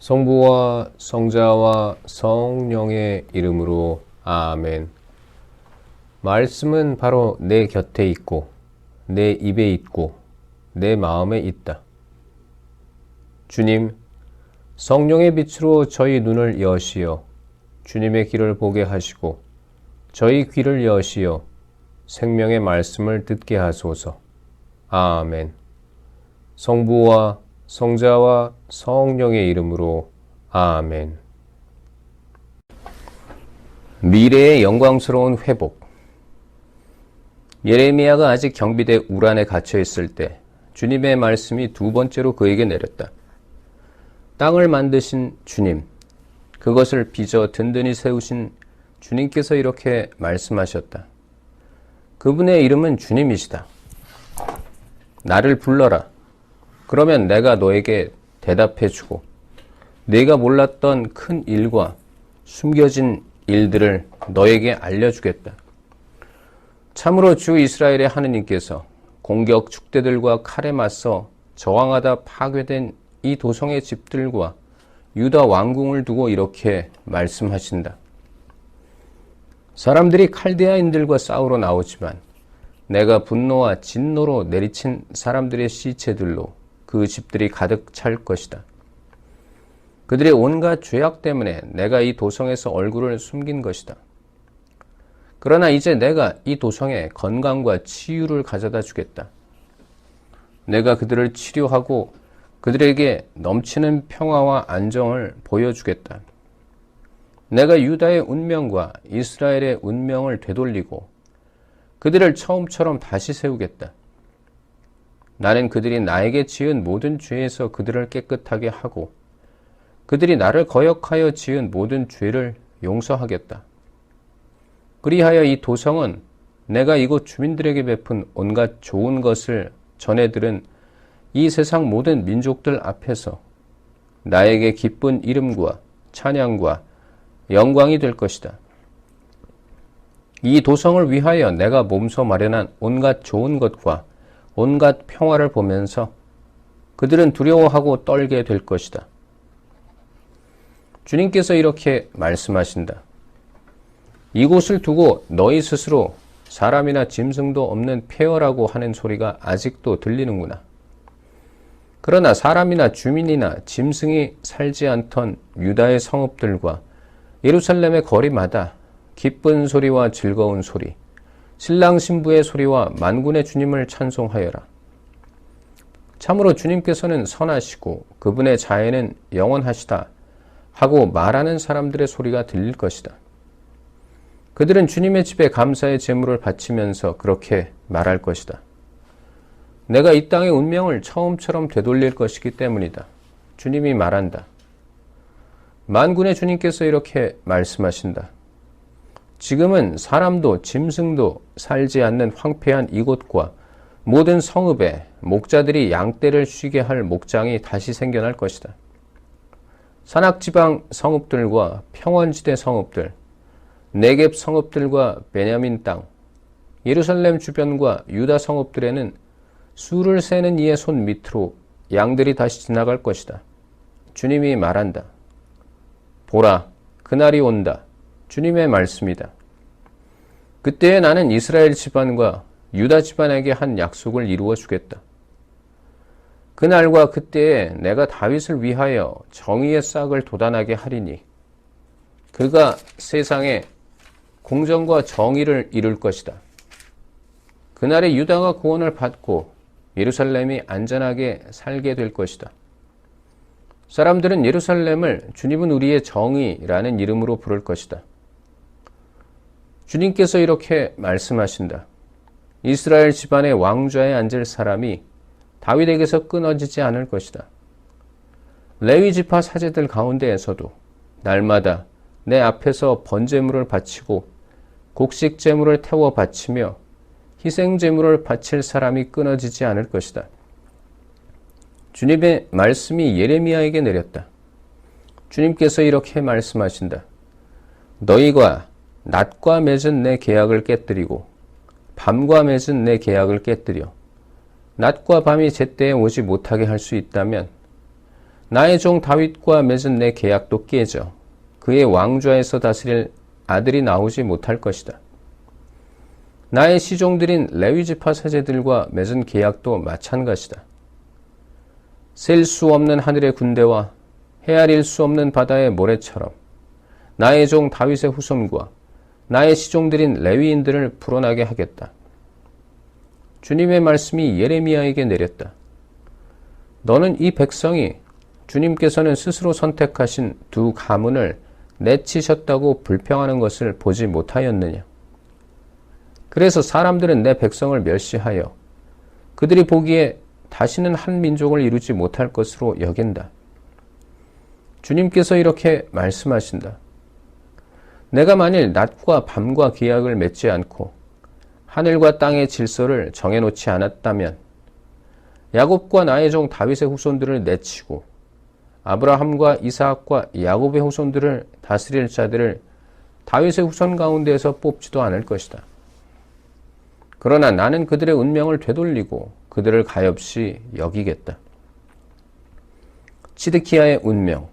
성부와 성자와 성령의 이름으로 아멘. 말씀은 바로 내 곁에 있고 내 입에 있고 내 마음에 있다. 주님, 성령의 빛으로 저희 눈을 여시어 주님의 길을 보게 하시고 저희 귀를 여시어 생명의 말씀을 듣게 하소서. 아멘. 성부와 성자와 성령의 이름으로 아멘. 미래의 영광스러운 회복. 예레미야가 아직 경비대 우란에 갇혀 있을 때 주님의 말씀이 두 번째로 그에게 내렸다. 땅을 만드신 주님, 그것을 빚어 든든히 세우신 주님께서 이렇게 말씀하셨다. 그분의 이름은 주님이시다. 나를 불러라. 그러면 내가 너에게 대답해주고 네가 몰랐던 큰 일과 숨겨진 일들을 너에게 알려주겠다. 참으로 주 이스라엘의 하느님께서 공격 축대들과 칼에 맞서 저항하다 파괴된 이 도성의 집들과 유다 왕궁을 두고 이렇게 말씀하신다. 사람들이 칼데아인들과 싸우러 나오지만 내가 분노와 진노로 내리친 사람들의 시체들로 그 집들이 가득 찰 것이다. 그들의 온갖 죄악 때문에 내가 이 도성에서 얼굴을 숨긴 것이다. 그러나 이제 내가 이 도성에 건강과 치유를 가져다 주겠다. 내가 그들을 치료하고 그들에게 넘치는 평화와 안정을 보여주겠다. 내가 유다의 운명과 이스라엘의 운명을 되돌리고 그들을 처음처럼 다시 세우겠다. 나는 그들이 나에게 지은 모든 죄에서 그들을 깨끗하게 하고 그들이 나를 거역하여 지은 모든 죄를 용서하겠다. 그리하여 이 도성은 내가 이곳 주민들에게 베푼 온갖 좋은 것을 전해 들은 이 세상 모든 민족들 앞에서 나에게 기쁜 이름과 찬양과 영광이 될 것이다. 이 도성을 위하여 내가 몸소 마련한 온갖 좋은 것과 온갖 평화를 보면서 그들은 두려워하고 떨게 될 것이다. 주님께서 이렇게 말씀하신다. 이곳을 두고 너희 스스로 사람이나 짐승도 없는 폐허라고 하는 소리가 아직도 들리는구나. 그러나 사람이나 주민이나 짐승이 살지 않던 유다의 성읍들과 예루살렘의 거리마다 기쁜 소리와 즐거운 소리, 신랑 신부의 소리와 만군의 주님을 찬송하여라. 참으로 주님께서는 선하시고 그분의 자애는 영원하시다 하고 말하는 사람들의 소리가 들릴 것이다. 그들은 주님의 집에 감사의 제물을 바치면서 그렇게 말할 것이다. 내가 이 땅의 운명을 처음처럼 되돌릴 것이기 때문이다. 주님이 말한다. 만군의 주님께서 이렇게 말씀하신다. 지금은 사람도 짐승도 살지 않는 황폐한 이곳과 모든 성읍에 목자들이 양떼를 쉬게 할 목장이 다시 생겨날 것이다. 산악지방 성읍들과 평원지대 성읍들, 네겝 성읍들과 베냐민 땅, 예루살렘 주변과 유다 성읍들에는 수를 세는 이의 손 밑으로 양들이 다시 지나갈 것이다. 주님이 말한다. 보라, 그날이 온다. 주님의 말씀이다. 그때에 나는 이스라엘 집안과 유다 집안에게 한 약속을 이루어 주겠다. 그날과 그때에 내가 다윗을 위하여 정의의 싹을 돋아나게 하리니 그가 세상에 공정과 정의를 이룰 것이다. 그날에 유다가 구원을 받고 예루살렘이 안전하게 살게 될 것이다. 사람들은 예루살렘을 주님은 우리의 정의라는 이름으로 부를 것이다. 주님께서 이렇게 말씀하신다. 이스라엘 집안의 왕좌에 앉을 사람이 다윗에게서 끊어지지 않을 것이다. 레위 지파 사제들 가운데에서도 날마다 내 앞에서 번제물을 바치고 곡식 제물을 태워 바치며 희생 제물을 바칠 사람이 끊어지지 않을 것이다. 주님의 말씀이 예레미야에게 내렸다. 주님께서 이렇게 말씀하신다. 너희가 낮과 맺은 내 계약을 깨뜨리고 밤과 맺은 내 계약을 깨뜨려 낮과 밤이 제때에 오지 못하게 할 수 있다면 나의 종 다윗과 맺은 내 계약도 깨져 그의 왕좌에서 다스릴 아들이 나오지 못할 것이다. 나의 시종들인 레위지파 세제들과 맺은 계약도 마찬가지다. 셀 수 없는 하늘의 군대와 헤아릴 수 없는 바다의 모래처럼 나의 종 다윗의 후손과 나의 시종들인 레위인들을 불어나게 하겠다. 주님의 말씀이 예레미야에게 내렸다. 너는 이 백성이 주님께서는 스스로 선택하신 두 가문을 내치셨다고 불평하는 것을 보지 못하였느냐. 그래서 사람들은 내 백성을 멸시하여 그들이 보기에 다시는 한 민족을 이루지 못할 것으로 여긴다. 주님께서 이렇게 말씀하신다. 내가 만일 낮과 밤과 계약을 맺지 않고 하늘과 땅의 질서를 정해놓지 않았다면 야곱과 나의 종 다윗의 후손들을 내치고 아브라함과 이삭과 야곱의 후손들을 다스릴 자들을 다윗의 후손 가운데에서 뽑지도 않을 것이다. 그러나 나는 그들의 운명을 되돌리고 그들을 가엾이 여기겠다. 치드키야의 운명.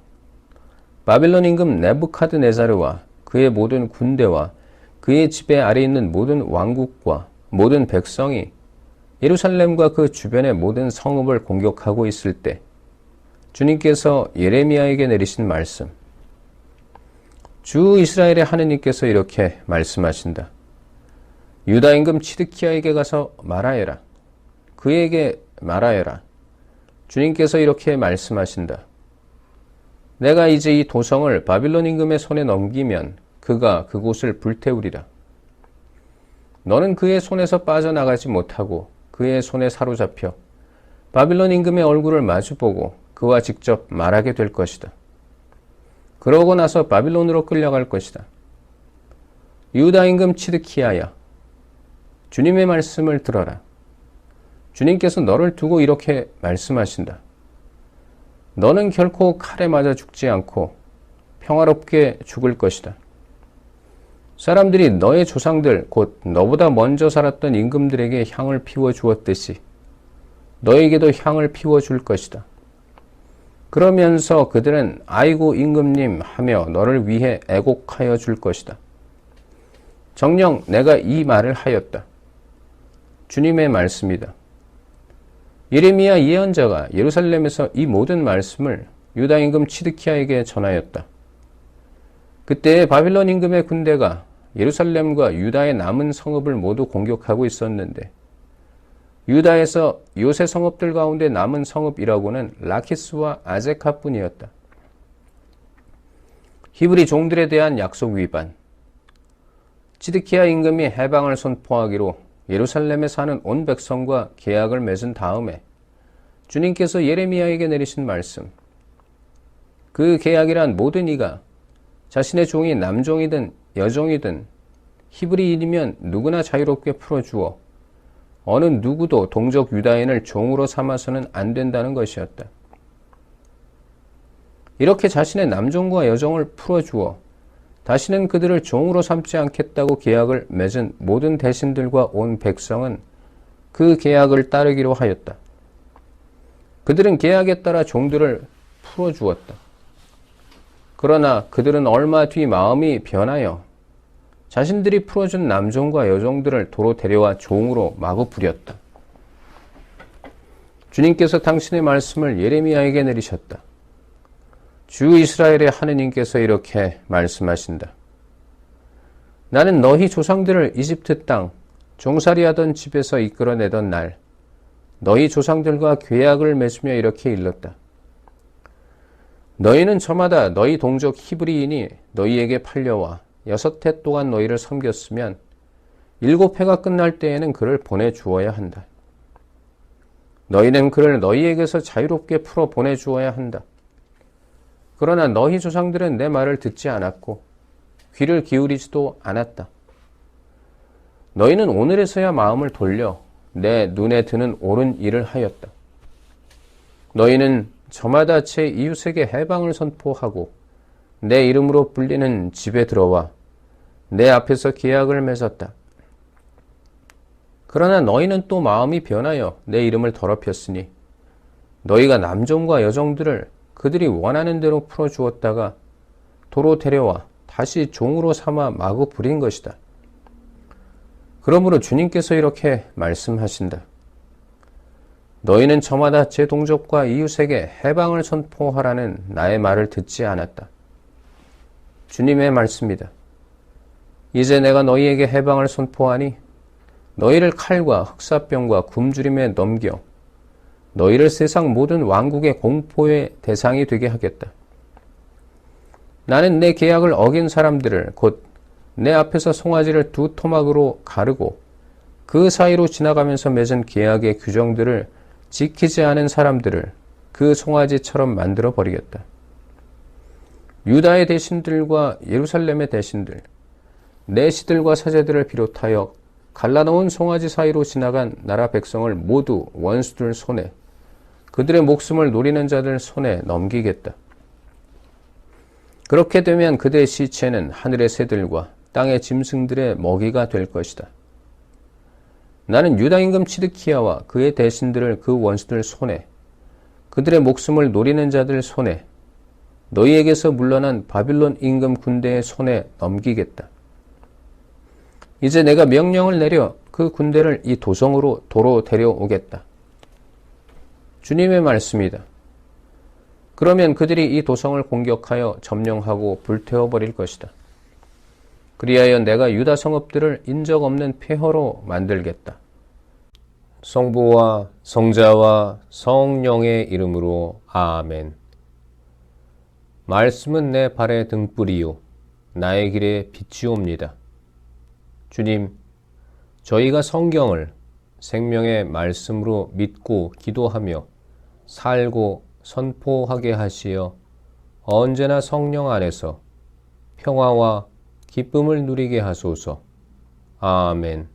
바빌론 임금 네부카드네자르와 그의 모든 군대와 그의 지배 아래 있는 모든 왕국과 모든 백성이 예루살렘과 그 주변의 모든 성읍을 공격하고 있을 때 주님께서 예레미야에게 내리신 말씀. 주 이스라엘의 하느님께서 이렇게 말씀하신다. 유다 임금 치드키야에게 가서 말하여라. 그에게 말하여라. 주님께서 이렇게 말씀하신다. 내가 이제 이 도성을 바빌론 임금의 손에 넘기면 그가 그곳을 불태우리라. 너는 그의 손에서 빠져나가지 못하고 그의 손에 사로잡혀 바빌론 임금의 얼굴을 마주보고 그와 직접 말하게 될 것이다. 그러고 나서 바빌론으로 끌려갈 것이다. 유다 임금 치드키야야, 주님의 말씀을 들어라. 주님께서 너를 두고 이렇게 말씀하신다. 너는 결코 칼에 맞아 죽지 않고 평화롭게 죽을 것이다. 사람들이 너의 조상들, 곧 너보다 먼저 살았던 임금들에게 향을 피워주었듯이 너에게도 향을 피워줄 것이다. 그러면서 그들은 아이고 임금님 하며 너를 위해 애곡하여 줄 것이다. 정녕 내가 이 말을 하였다. 주님의 말씀이다. 예레미야 예언자가 예루살렘에서 이 모든 말씀을 유다 임금 치드키야에게 전하였다. 그때 바빌론 임금의 군대가 예루살렘과 유다의 남은 성읍을 모두 공격하고 있었는데 유다에서 요새 성읍들 가운데 남은 성읍이라고는 라키스와 아제카뿐이었다. 히브리 종들에 대한 약속 위반. 치드키야 임금이 해방을 선포하기로 예루살렘에 사는 온 백성과 계약을 맺은 다음에 주님께서 예레미야에게 내리신 말씀. 그 계약이란 모든 이가 자신의 종이 남종이든 여종이든 히브리인이면 누구나 자유롭게 풀어주어 어느 누구도 동족 유다인을 종으로 삼아서는 안 된다는 것이었다. 이렇게 자신의 남종과 여종을 풀어주어 다시는 그들을 종으로 삼지 않겠다고 계약을 맺은 모든 대신들과 온 백성은 그 계약을 따르기로 하였다. 그들은 계약에 따라 종들을 풀어주었다. 그러나 그들은 얼마 뒤 마음이 변하여 자신들이 풀어준 남종과 여종들을 도로 데려와 종으로 마구 부렸다. 주님께서 당신의 말씀을 예레미야에게 내리셨다. 주 이스라엘의 하느님께서 이렇게 말씀하신다. 나는 너희 조상들을 이집트 땅 종살이하던 집에서 이끌어내던 날 너희 조상들과 계약을 맺으며 이렇게 일렀다. 너희는 저마다 너희 동족 히브리인이 너희에게 팔려와 6해 동안 너희를 섬겼으면 7해가 끝날 때에는 그를 보내주어야 한다. 너희는 그를 너희에게서 자유롭게 풀어 보내주어야 한다. 그러나 너희 조상들은 내 말을 듣지 않았고 귀를 기울이지도 않았다. 너희는 오늘에서야 마음을 돌려 내 눈에 드는 옳은 일을 하였다. 너희는 저마다 제 이웃에게 해방을 선포하고 내 이름으로 불리는 집에 들어와 내 앞에서 계약을 맺었다. 그러나 너희는 또 마음이 변하여 내 이름을 더럽혔으니 너희가 남종과 여종들을 그들이 원하는 대로 풀어주었다가 도로 데려와 다시 종으로 삼아 마구 부린 것이다. 그러므로 주님께서 이렇게 말씀하신다. 너희는 저마다 제 동족과 이웃에게 해방을 선포하라는 나의 말을 듣지 않았다. 주님의 말씀이다. 이제 내가 너희에게 해방을 선포하니 너희를 칼과 흑사병과 굶주림에 넘겨 너희를 세상 모든 왕국의 공포의 대상이 되게 하겠다. 나는 내 계약을 어긴 사람들을 곧 내 앞에서 송아지를 두 토막으로 가르고 그 사이로 지나가면서 맺은 계약의 규정들을 지키지 않은 사람들을 그 송아지처럼 만들어 버리겠다. 유다의 대신들과 예루살렘의 대신들, 내 시들과 사제들을 비롯하여 갈라놓은 송아지 사이로 지나간 나라 백성을 모두 원수들 손에, 그들의 목숨을 노리는 자들 손에 넘기겠다. 그렇게 되면 그들의 시체는 하늘의 새들과 땅의 짐승들의 먹이가 될 것이다. 나는 유다 임금 치드키야와 그의 대신들을 그 원수들 손에, 그들의 목숨을 노리는 자들 손에, 너희에게서 물러난 바빌론 임금 군대의 손에 넘기겠다. 이제 내가 명령을 내려 그 군대를 이 도성으로 도로 데려오겠다. 주님의 말씀이다. 그러면 그들이 이 도성을 공격하여 점령하고 불태워버릴 것이다. 그리하여 내가 유다 성읍들을 인적 없는 폐허로 만들겠다. 성부와 성자와 성령의 이름으로 아멘. 말씀은 내 발의 등불이요 나의 길에 빛이옵니다. 주님, 저희가 성경을 생명의 말씀으로 믿고 기도하며 살고 선포하게 하시어 언제나 성령 안에서 평화와 기쁨을 누리게 하소서. 아멘.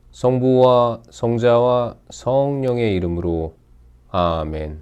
성부와 성자와 성령의 이름으로 아멘.